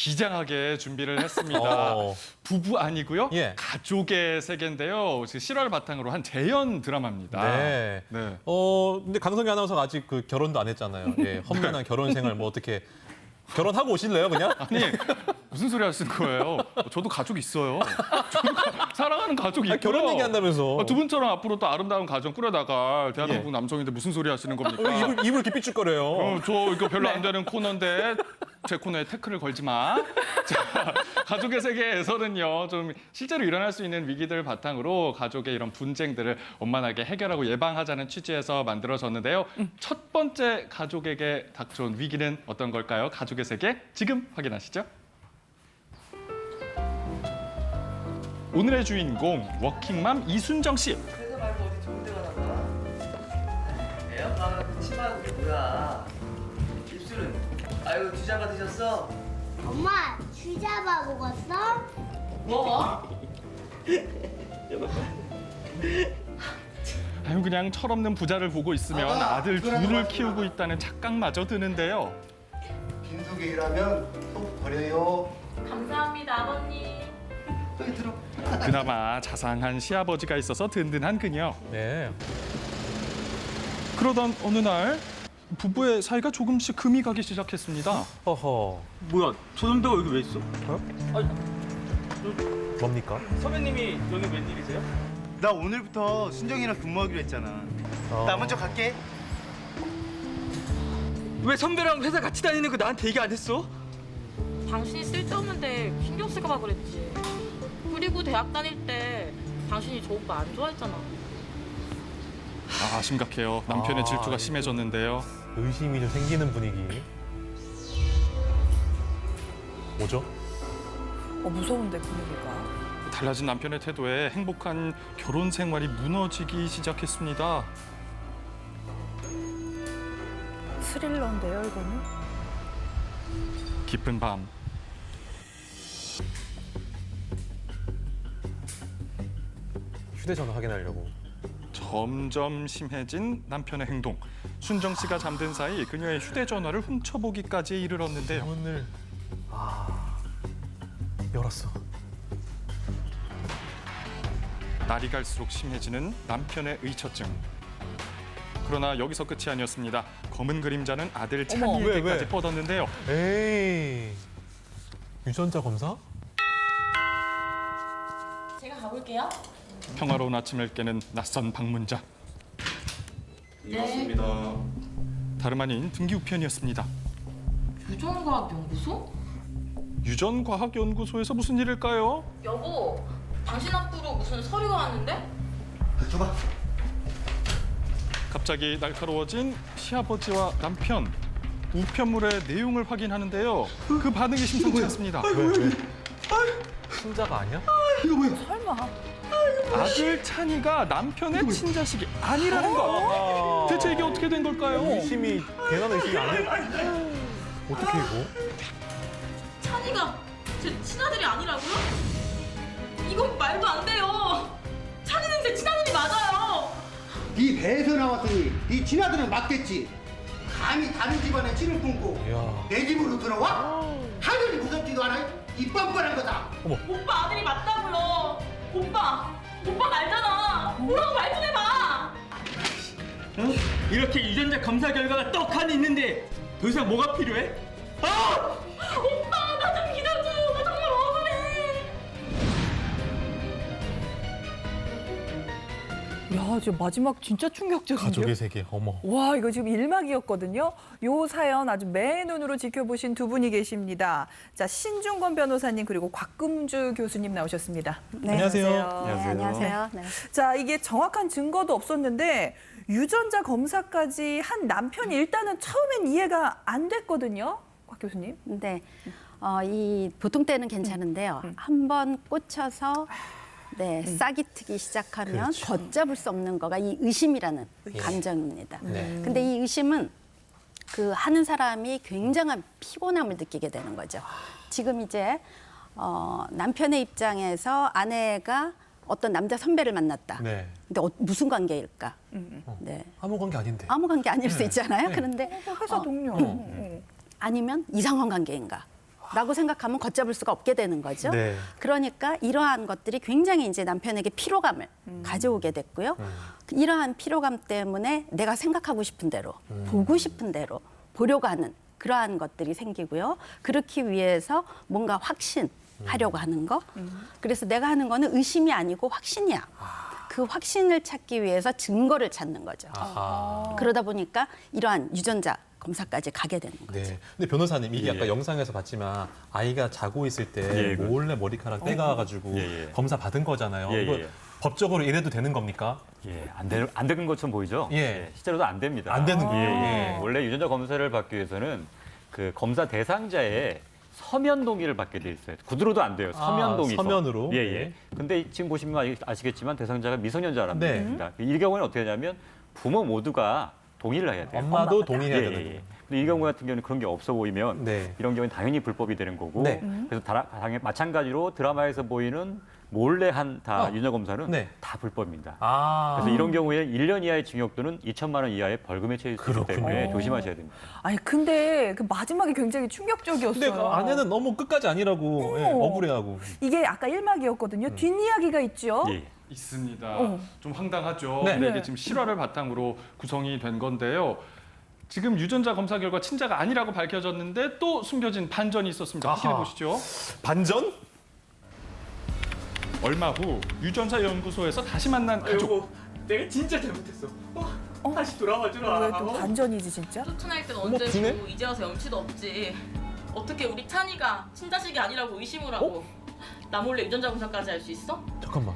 기장하게 준비를 했습니다. 부부 아니고요. 예. 가족의 세계인데요. 실화를 바탕으로 한 재연 드라마입니다. 네. 네. 근데 강성기 아나운서가 아직 그 결혼도 안 했잖아요. 예, 험난한 결혼 생활 뭐 어떻게 결혼하고 오실래요, 그냥? 아니 무슨 소리 하시는 거예요? 저도 가족 있어요. 저도 사랑하는 가족이 있고요. 결혼 얘기한다면서. 두 분처럼 앞으로 또 아름다운 가정 꾸려나갈 대한민국 남성인데 무슨 소리 하시는 겁니까? 입을 이렇게 삐죽거려요. 저 이거 별로 안 되는 코너인데 제 코너에 태클을 걸지 마. 자, 가족의 세계에서는요, 좀 실제로 일어날 수 있는 위기들을 바탕으로 가족의 이런 분쟁들을 원만하게 해결하고 예방하자는 취지에서 만들어졌는데요. 첫 번째 가족에게 닥쳐온 위기는 어떤 걸까요? 가족의 세계 지금 확인하시죠. 오늘의 주인공 워킹맘 이순정 씨. 그래서 말고 어디 좋은 데 가나 봐. 에어컨 치마는 게 뭐야? 입술은? 아유 주자가 드셨어? 엄마, 쥐잡아 먹었어? 뭐? 아유 그냥 철없는 부자를 보고 있으면 아들 둘을 키우고 있다는 착각마저 드는데요. 빈속에 일하면 또 버려요. 감사합니다, 아버님. 여기 들어. 그나마 자상한 시아버지가 있어서 든든한 그녀. 네. 그러던 어느 날 부부의 사이가 조금씩 금이 가기 시작했습니다. 허허. 뭐야, 조선배가 여기 왜 있어? 뭡니까? 선배님이 여기 웬일이세요? 나 오늘부터 순정이랑 근무하기로 했잖아. 나 먼저 갈게. 왜 선배랑 회사 같이 다니는 거 나한테 얘기 안 했어? 당신이 쓸데없는데 신경 쓸까 봐 그랬지. 그리고 대학 다닐 때 당신이 저 오빠 안 좋아했잖아. 아 심각해요. 남편의 질투가 심해졌는데요. 의심이 좀 생기는 분위기. 뭐죠? 무서운데 분위기가. 달라진 남편의 태도에 행복한 결혼 생활이 무너지기 시작했습니다. 스릴러인데요, 이거는? 깊은 밤. 휴대전화 확인하려고. 점점 심해진 남편의 행동. 순정 씨가 잠든 사이 그녀의 휴대전화를 훔쳐보기까지 이르렀는데요. 문을 열었어. 날이 갈수록 심해지는 남편의 의처증. 그러나 여기서 끝이 아니었습니다. 검은 그림자는 아들 찬이에게까지 왜? 뻗었는데요. 에이. 유전자 검사? 제가 가볼게요. 평화로운 아침을 깨는 낯선 방문자. 반갑습니다. 다름 아닌 등기 우편이었습니다. 유전과학연구소? 유전과학연구소에서 무슨 일일까요? 여보, 당신 앞으로 무슨 서류가 왔는데? 줘봐. 갑자기 날카로워진 시아버지와 남편. 우편물의 내용을 확인하는데요. 그 반응이 심상치 않습니다. 왜? 친자가 아니야? 설마. 아들 찬이가 남편의 친자식이 아니라는 것. 대체 이게 어떻게 된 걸까요? 의심이 괜한 의심이 아니야. 어떻게 이거? 찬이가 제 친아들이 아니라고요? 이건 말도 안 돼요. 찬이는 제 친아들이 맞아요. 네 배에서 나왔으니 네 친아들은 맞겠지. 감히 다른 집안에 찌를 품고 이야. 내 집으로 들어와? 하늘이 무섭지도 않아? 이 뻔뻔한 거다. 오빠 아들이 맞다고요. 오빠 알잖아. 뭐라고 말 좀 해봐. 이렇게 유전자 검사 결과가 떡하니 있는데 더 이상 뭐가 필요해? 오빠 나 좀 믿어줘. 나 정말 억울해. 야, 지금 마지막 진짜 충격적인데요? 가족의 세계. 어머. 와, 이거 지금 일막이었거든요. 요 사연 아주 맨눈으로 지켜보신 두 분이 계십니다. 자, 신중권 변호사님 그리고 곽금주 교수님 나오셨습니다. 네, 안녕하세요. 네, 안녕하세요. 네. 자, 이게 정확한 증거도 없었는데 유전자 검사까지 한 남편이 일단은 처음엔 이해가 안 됐거든요. 곽 교수님. 네. 이 보통 때는 괜찮은데요. 한번 꽂혀서 네, 싹이 트기 시작하면 그렇죠. 걷잡을 수 없는 거가 이 의심이라는 감정입니다. 네. 근데 이 의심은 그 하는 사람이 굉장한 피곤함을 느끼게 되는 거죠. 지금 이제 남편의 입장에서 아내가 어떤 남자 선배를 만났다. 네. 근데 무슨 관계일까? 네. 아무 관계 아닌데. 아무 관계 아닐 수 있잖아요. 그런데 회사 동료. 아니면 이상한 관계인가? 라고 생각하면 걷잡을 수가 없게 되는 거죠. 네. 그러니까 이러한 것들이 굉장히 이제 남편에게 피로감을 가져오게 됐고요. 이러한 피로감 때문에 내가 생각하고 싶은 대로, 보고 싶은 대로 보려고 하는 그러한 것들이 생기고요. 그렇기 위해서 뭔가 확신하려고 하는 거. 그래서 내가 하는 거는 의심이 아니고 확신이야. 그 확신을 찾기 위해서 증거를 찾는 거죠. 아하. 그러다 보니까 이러한 유전자 검사까지 가게 되는 거죠. 네. 근데 변호사님 이게 예. 아까 영상에서 봤지만 아이가 자고 있을 때 예, 몰래 머리카락 떼가가지고 예, 예. 검사 받은 거잖아요. 예, 이거 예. 법적으로 이래도 되는 겁니까? 예, 안 되는 것처럼 보이죠? 예. 실제로도 안 됩니다. 안 되는 거예요? 예. 예. 원래 유전자 검사를 받기 위해서는 그 검사 대상자의 서면 동의를 받게 돼 있어요. 구두로도 안 돼요. 서면 동의. 서면으로? 예, 예. 예. 근데 지금 보시면 아시겠지만 대상자가 미성년자랍니다. 네. 이 경우에는 어떻게 하냐면 부모 모두가 동의를 해야 돼요. 엄마도 동의해야 예, 되는 예, 거예요. 예. 근데 이 경우 같은 경우는 그런 게 없어 보이면 네. 이런 경우는 당연히 불법이 되는 거고 네. 그래서 당연히 마찬가지로 드라마에서 보이는 몰래 한 유전자 검사는 네. 다 불법입니다. 아. 그래서 이런 경우에 1년 이하의 징역 또는 2천만 원 이하의 벌금에 처해질 수 있기 때문에 그렇군요. 조심하셔야 됩니다. 아니 근데 그 마지막이 굉장히 충격적이었어요. 근데 그 아내는 너무 끝까지 아니라고 예, 억울해하고. 이게 아까 1막이었거든요. 뒷이야기가 있죠. 예. 있습니다. 어. 좀 황당하죠. 네. 근데 이게 네. 지금 실화를 바탕으로 구성이 된 건데요. 지금 유전자 검사 결과 친자가 아니라고 밝혀졌는데 또 숨겨진 반전이 있었습니다. 확인해 아하. 보시죠. 반전? 얼마 후 유전자 연구소에서 다시 만난 가족. 내가 진짜 잘못했어. 다시 돌아와 주라. 왜 또 반전이지 진짜? 쫓아낼 땐 어머, 언제고 비네? 이제 와서 염치도 없지. 어떻게 우리 찬이가 친자식이 아니라고 의심을 하고 나 몰래 유전자 검사까지 할 수 있어? 잠깐만.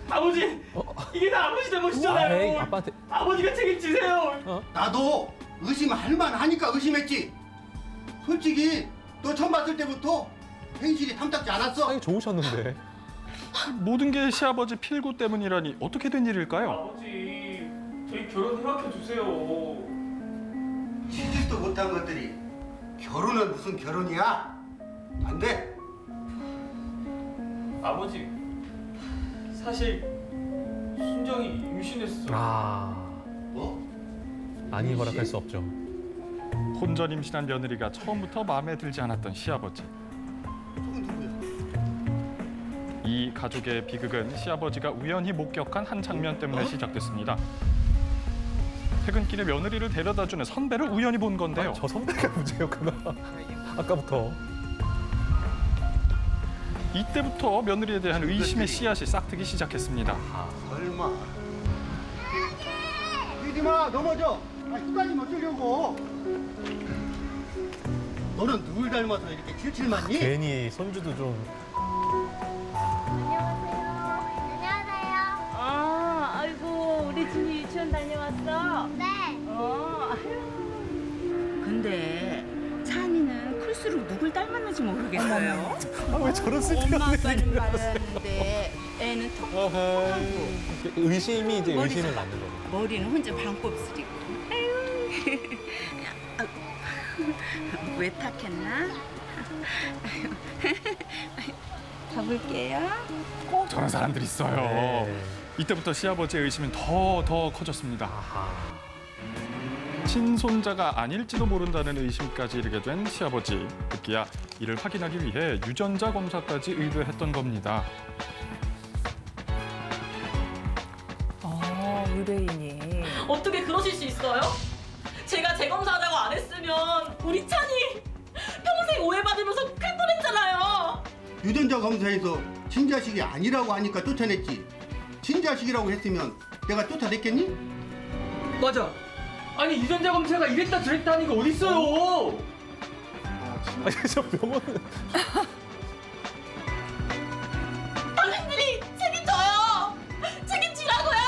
아버지, 이게 다 아버지 잘못이잖아요. 에이, 아빠한테. 아버지가 책임지세요. 나도 의심할 만하니까 의심했지. 솔직히 너 처음 봤을 때부터 현실이 탐탁지 않았어. 사이 좋으셨는데. 모든 게 시아버지 필구 때문이라니 어떻게 된 일일까요? 아버지, 저희 결혼 허락해 주세요. 치지도 못한 것들이 결혼은 무슨 결혼이야? 안 돼. 아버지, 사실 순정이 임신했어. 아. 뭐? 아니 허락할 수 없죠. 혼전 임신한 며느리가 처음부터 마음에 들지 않았던 시아버지. 저건 누구야? 이 가족의 비극은 시아버지가 우연히 목격한 한 장면 때문에 시작됐습니다. 퇴근길에 며느리를 데려다주는 선배를 우연히 본 건데요. 아니, 저 선배가 문제였구나. 아까부터. 이때부터 며느리에 대한 의심의 씨앗이 싹트기 시작했습니다. 설마. 뛰지 마, 넘어져. 아, 휘갈리면 어쩌려고. 너는 누굴 닮아서 이렇게 칠칠맞니? 괜히 손주도 좀. 안녕하세요. 아, 아이고 우리 준이 유치원 다녀왔어? 네. 근데 찬이는 클수록 누굴 닮았는지 모르겠어요. 왜 저런 엄마 쓸데없는 아빠는 말랐는데 애는 톡톡하고 의심이 이제 머리 의심을 잘- 낳는 거예요. 머리는 혼자 반곱슬이고. 아유. 왜 탁했나? 가볼게요. 저런 사람들이 있어요. 네. 이때부터 시아버지의 의심은 더 커졌습니다. 아하. 친손자가 아닐지도 모른다는 의심까지 이르게 된 시아버지. 급기야 이를 확인하기 위해 유전자 검사까지 의뢰했던 겁니다. 의뢰인이. 어떻게 그러실 수 있어요? 제가 재검사하자고 안 했으면 우리 찬이 평생 오해받으면서 클 뻔했잖아요. 유전자 검사에서 친자식이 아니라고 하니까 쫓아냈지. 친자식이라고 했으면 내가 쫓아냈겠니? 맞아. 아니 유전자 검사가 이랬다 저랬다 하는 게 어딨어요? 아니 저 병원은 당신들이 책임져요. 책임지라고요.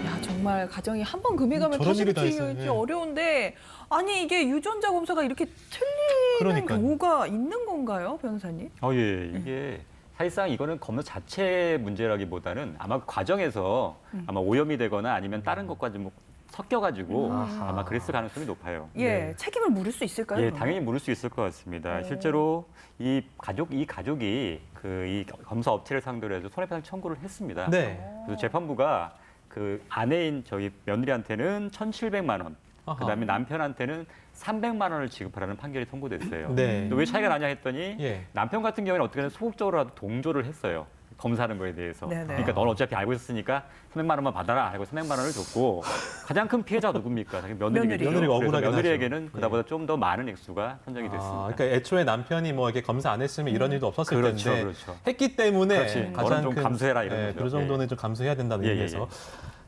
야 정말 가정이 한 번 금이 가면 저런 일이 다 터질지 있어요. 예. 어려운데 아니 이게 유전자 검사가 이렇게 틀리는 그러니까요. 경우가 있는 건가요, 변호사님? 예. 이게 사실상 이거는 검사 자체 문제라기보다는 아마 과정에서 아마 오염이 되거나 아니면 다른 것과 좀 섞여가지고 아하. 아마 그랬을 가능성이 높아요. 예, 네. 책임을 물을 수 있을까요? 예, 그러면? 당연히 물을 수 있을 것 같습니다. 실제로 이 가족이 이 검사 업체를 상대로 해서 손해배상 청구를 했습니다. 네. 그래서 재판부가 그 아내인 저희 며느리한테는 1,700만 원, 아하. 그다음에 남편한테는 300만 원을 지급하라는 판결이 통고됐어요. 네. 근데 왜 차이가 나냐 했더니 예. 남편 같은 경우에는 어떻게든 소극적으로라도 동조를 했어요. 검사하는 거에 대해서. 네네. 그러니까 넌 어차피 알고 있으니까 300만 원만 받아라 하고 300만 원을 줬고 가장 큰 피해자가 누굽니까? 당연히 며느리겠죠. 며느리가 그래서 억울하긴 며느리에게는 하죠. 그다보다 좀 더 많은 액수가 선정이 됐습니다. 그러니까 애초에 남편이 뭐 이렇게 검사 안 했으면 이런 일도 없었을 그렇죠, 텐데 그렇죠. 했기 때문에 그렇지. 너는 좀 감수해라 이런 거죠. 그 정도는 예. 좀 감수해야 된다는 예, 예, 의미에서. 예.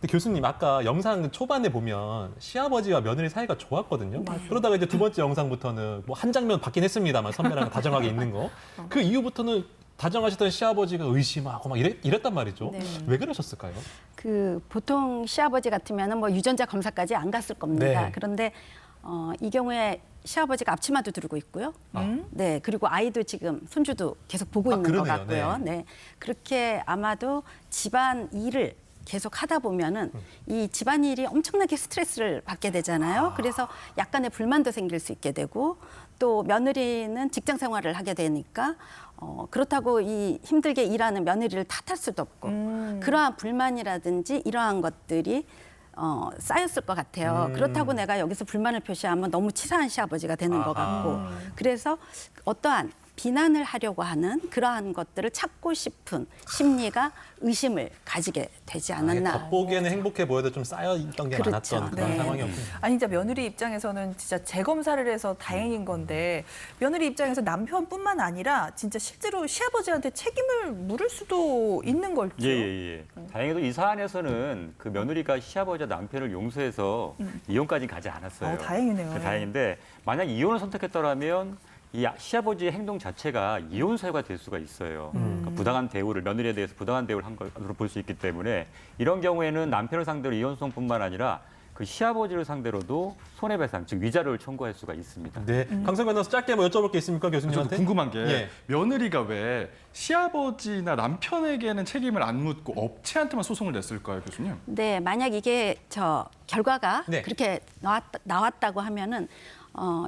근데 교수님 아까 영상 초반에 보면 시아버지와 며느리 사이가 좋았거든요. 그러다가 이제 두 번째 영상부터는 뭐 한 장면 받긴 했습니다만 선배랑 다정하게 있는 거. 그 이후부터는 다정하시던 시아버지가 의심하고 막 이랬단 말이죠. 네. 왜 그러셨을까요? 그 보통 시아버지 같으면은 뭐 유전자 검사까지 안 갔을 겁니다. 네. 그런데 이 경우에 시아버지가 앞치마도 두르고 있고요. 네, 그리고 아이도 지금 손주도 계속 보고 있는 것 그러네요. 같고요. 네. 그렇게 아마도 집안 일을 계속 하다 보면은 이 집안일이 엄청나게 스트레스를 받게 되잖아요. 그래서 약간의 불만도 생길 수 있게 되고 또 며느리는 직장 생활을 하게 되니까 그렇다고 이 힘들게 일하는 며느리를 탓할 수도 없고 그러한 불만이라든지 이러한 것들이 쌓였을 것 같아요. 그렇다고 내가 여기서 불만을 표시하면 너무 치사한 시아버지가 되는 것 같고 그래서 어떠한 비난을 하려고 하는 그러한 것들을 찾고 싶은 심리가 의심을 가지게 되지 않았나. 겉보기에는 행복해 보여도 좀 쌓여있던 게 그렇죠. 많았던 그런 네. 상황이었군요. 아니 진짜 며느리 입장에서는 진짜 재검사를 해서 다행인 건데 며느리 입장에서 남편뿐만 아니라 진짜 실제로 시아버지한테 책임을 물을 수도 있는 걸죠. 예. 다행히도 이 사안에서는 그 며느리가 시아버지와 남편을 용서해서 이혼까지 가지 않았어요. 다행이네요. 다행인데 만약 이혼을 선택했더라면 이 시아버지의 행동 자체가 이혼 사유가 될 수가 있어요. 그러니까 부당한 대우를 며느리에 대해서 부당한 대우를 한 것으로 볼 수 있기 때문에 이런 경우에는 남편을 상대로 이혼 소송뿐만 아니라 그 시아버지를 상대로도 손해배상 즉 위자료를 청구할 수가 있습니다. 네, 강성 변호사 짧게 뭐 여쭤볼 게 있습니까, 저도 교수님한테? 궁금한 게 예. 며느리가 왜 시아버지나 남편에게는 책임을 안 묻고 업체한테만 소송을 냈을까요, 교수님? 네, 만약 이게 결과가 네. 그렇게 나왔다고 하면은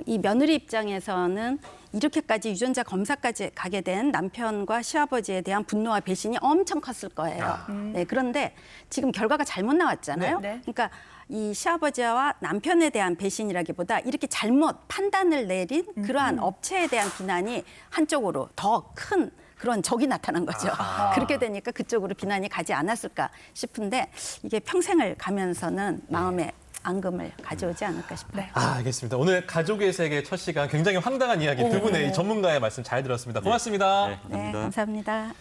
이 며느리 입장에서는 이렇게까지 유전자 검사까지 가게 된 남편과 시아버지에 대한 분노와 배신이 엄청 컸을 거예요. 네, 그런데 지금 결과가 잘못 나왔잖아요. 네. 그러니까 이 시아버지와 남편에 대한 배신이라기보다 이렇게 잘못 판단을 내린 그러한 업체에 대한 비난이 한쪽으로 더 큰 그런 적이 나타난 거죠. 그렇게 되니까 그쪽으로 비난이 가지 않았을까 싶은데 이게 평생을 가면서는 마음에 앙금을 가져오지 않을까 싶어요. 알겠습니다. 오늘 가족의 세계 첫 시간 굉장히 황당한 이야기 두 분의 이 전문가의 말씀 잘 들었습니다. 고맙습니다. 네, 네, 감사합니다. 감사합니다.